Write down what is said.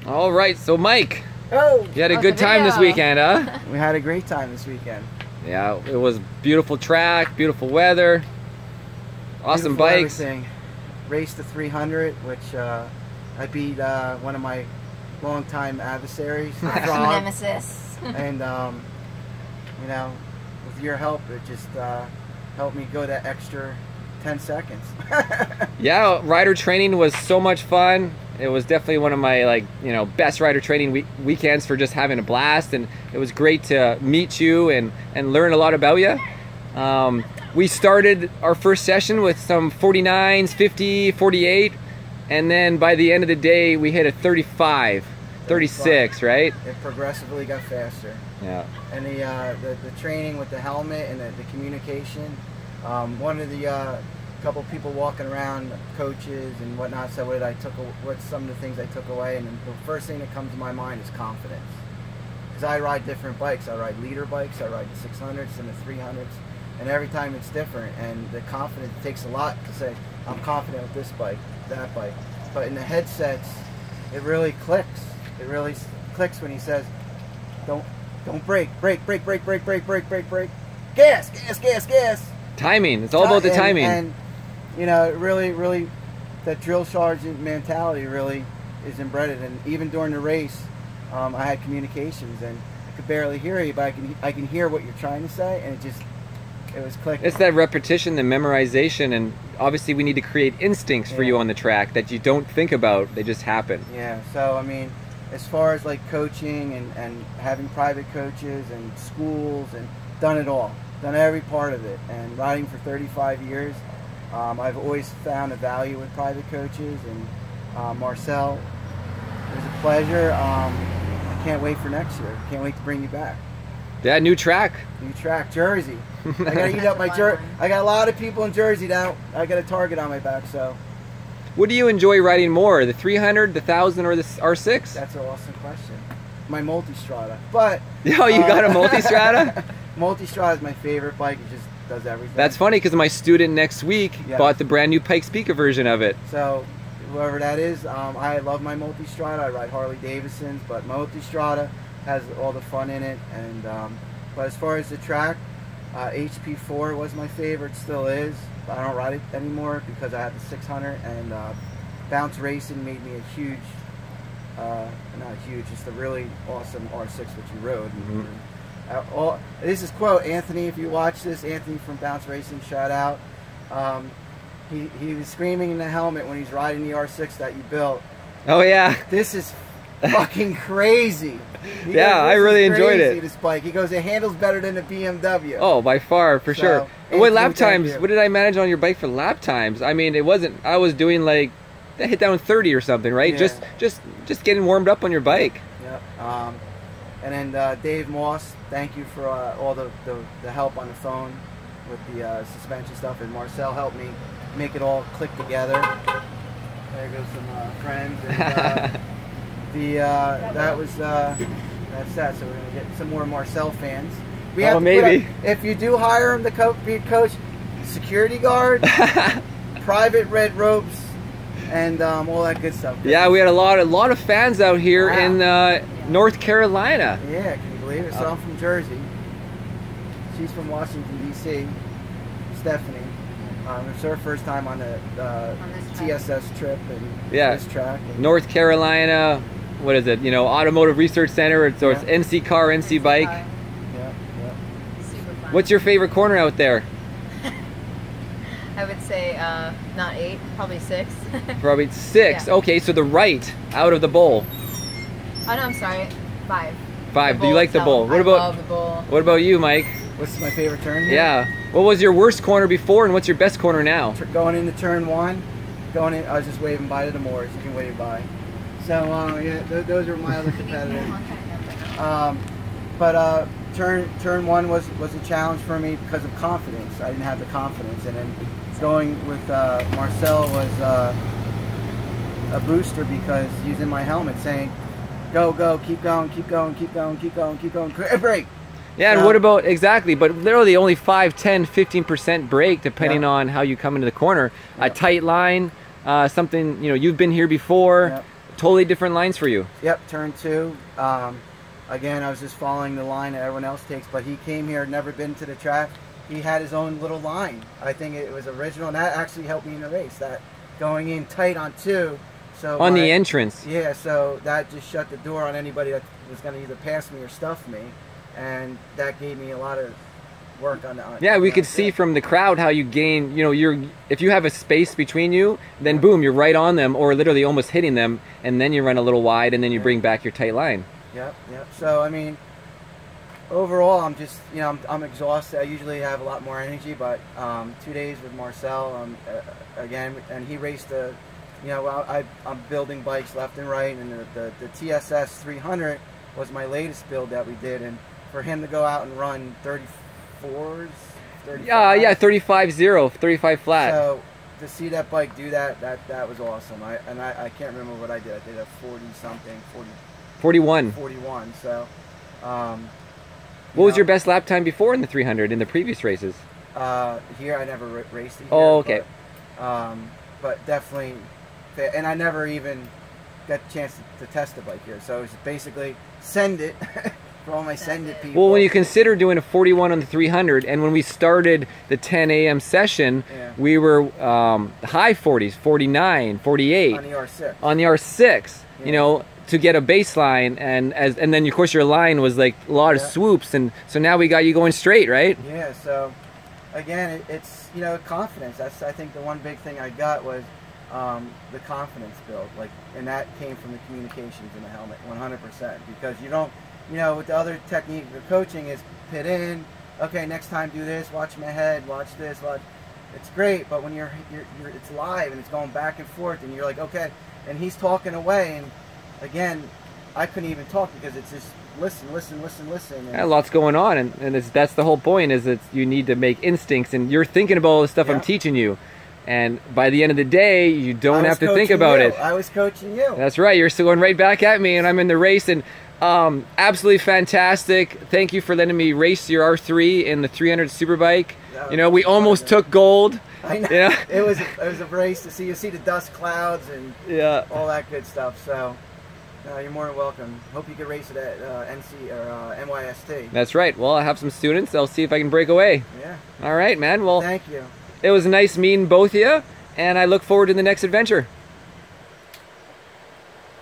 All right, so Mike, Oh, you had a good time this weekend, huh? we had a great time this weekend. Yeah, it was beautiful track, beautiful weather, awesome Beautiful bikes. Everything. Raced the 300, which I beat one of my longtime adversaries, the Frog. Nemesis. And you know, with your help, it just helped me go that extra 10 seconds. Yeah, rider training was so much fun. It was definitely one of my best rider training weekends for just having a blast, and it was great to meet you and learn a lot about you. We started our first session with some 49s, 50, 48, and then by the end of the day we hit a 35, 36, right? It progressively got faster. Yeah. And the training with the helmet and the communication, one of the couple people walking around, coaches and whatnot, said what's some of the things I took away, and the first thing that comes to my mind is confidence. Because I ride different bikes. I ride leader bikes, I ride the 600s and the 300s, and every time it's different, and the confidence takes a lot to say, I'm confident with this bike, that bike. But in the headsets, it really clicks. It really clicks when he says, don't brake, brake, brake, brake, brake, brake, brake, brake, brake, gas, gas, gas, gas. Timing, it's all about the timing. And you know, it really, that drill sergeant mentality really is embedded. And even during the race, I had communications, and I could barely hear you, but I can hear what you're trying to say, and it was clicking. It's that repetition, the memorization, and obviously we need to create instincts for you on the track that you don't think about, they just happen. Yeah, so I mean, as far as like coaching and having private coaches and schools, and done it all, done every part of it, and riding for 35 years, I've always found a value with private coaches, and Marcel, it was a pleasure. I can't wait for next year. Can't wait to bring you back. Yeah, new track. New track, Jersey. I gotta eat up my Jersey. I got a lot of people in Jersey now. I got a target on my back, so. What do you enjoy riding more, the 300, the 1000, or the R6? That's an awesome question. My multi-strada, but. Oh, you got a multi-strada? Multi-strada is my favorite bike. It just does everything. That's funny because my student next week bought the brand new Pikes Peak version of it. So, whoever that is, I love my multi-strada. I ride Harley Davidsons, but multi-strada has all the fun in it. And but as far as the track, HP4 was my favorite, still is. I don't ride it anymore because I have the 600, and Bounce Racing made me a huge, not huge, just a really awesome R6 that you rode. This is quote Anthony, if you watch this, Anthony from Bounce Racing, shout out. He was screaming in the helmet when he's riding the R6 that you built. Oh yeah. This is fucking crazy. Yeah, I really enjoyed it. This bike. He goes, it handles better than a BMW. Oh, by far, for sure. What lap times? What did I manage on your bike for lap times? I mean, it wasn't. I was doing like, I hit down 30 or something, right? Yeah. Just getting warmed up on your bike. Yep. And then Dave Moss, thank you for all the help on the phone with the suspension stuff, and Marcel helped me make it all click together. There goes some friends. And, that's that. So we're gonna get some more Marcel fans. We have maybe. If you do hire him to be a coach, security guard, private red ropes, and all that good stuff. Yeah, we had a lot of fans out here in North Carolina. Yeah, can you believe it? So I'm from Jersey. She's from Washington D.C. Stephanie. It's her first time on the TSS trip and this track. And North Carolina. What is it? You know, Automotive Research Center. It's NCCAR, NC Bike. Yeah. Super fun. What's your favorite corner out there? I would say not 8, probably 6. Probably 6. Yeah. Okay, so the right out of the bowl. Oh no, I'm sorry, 5. 5. Do you like the bowl? I love the bowl. What about you, Mike? What's my favorite turn here? Yeah. What was your worst corner before, and what's your best corner now? Going into turn 1, I was just waving bye to the Moors. You can wave bye. So yeah, those are my other competitors. But turn 1 was a challenge for me because of confidence. I didn't have the confidence, and then going with Marcel was a booster because using my helmet saying, go, keep going, keep going, keep going, keep going, keep going, break. Yeah, and what about, exactly, but literally only 5, 10, 15% brake depending on how you come into the corner. A tight line, something, you know, you've been here before. totally different lines for you. Yep, turn 2. Again, I was just following the line that everyone else takes, but he came here, never been to the track. He had his own little line. I think it was original, and that actually helped me in the race. That going in tight on 2. So on the entrance. Yeah, so that just shut the door on anybody that was going to either pass me or stuff me, and that gave me a lot of work on the. Yeah, we could see from the crowd how you gain. You know, if you have a space between you, then boom, you're right on them, or literally almost hitting them, and then you run a little wide, and then you bring back your tight line. Yep. So I mean, overall, I'm just, you know, I'm exhausted. I usually have a lot more energy, but 2 days with Marcel, again, and he raced the. You know, I'm building bikes left and right, and the TSS 300 was my latest build that we did, and for him to go out and run 34s, 35, yeah, 35 flat. So to see that bike do that was awesome. I can't remember what I did. I did a 40 something, 41. So, what was your best lap time before in the 300 in the previous races? Here I never raced it. Oh, okay. But definitely. And I never even got a chance to test the bike here. So it's basically send it for all my send it people. Well, when you consider doing a 41 on the 300, and when we started the 10 a.m. session, we were high 40s, 49, 48. On the R6. On the R6, you know, to get a baseline, and then of course your line was like a lot of swoops, and so now we got you going straight, right? Yeah. So again, it's, you know, confidence. That's, I think, the one big thing I got was the confidence build, like, and that came from the communications in the helmet, 100%. Because you don't, you know, with the other technique of coaching is pit in, okay, next time do this, watch my head, watch this, watch. It's great, but when you're it's live and it's going back and forth, and you're like, okay, and he's talking away, and again, I couldn't even talk because it's just listen. And yeah, lots going on, and that's the whole point, is that you need to make instincts, and you're thinking about all the stuff I'm teaching you. And by the end of the day, you don't have to think about it. I was coaching you. That's right. You're still going right back at me, and I'm in the race. And absolutely fantastic. Thank you for letting me race your R3 in the 300 Superbike. You know, we almost took gold. I know. Yeah. It was a race to see. You see the dust clouds and all that good stuff. So you're more than welcome. Hope you can race it at NYST. That's right. Well, I have some students. I'll see if I can break away. Yeah. All right, man. Well, thank you. It was nice meeting both of you, and I look forward to the next adventure.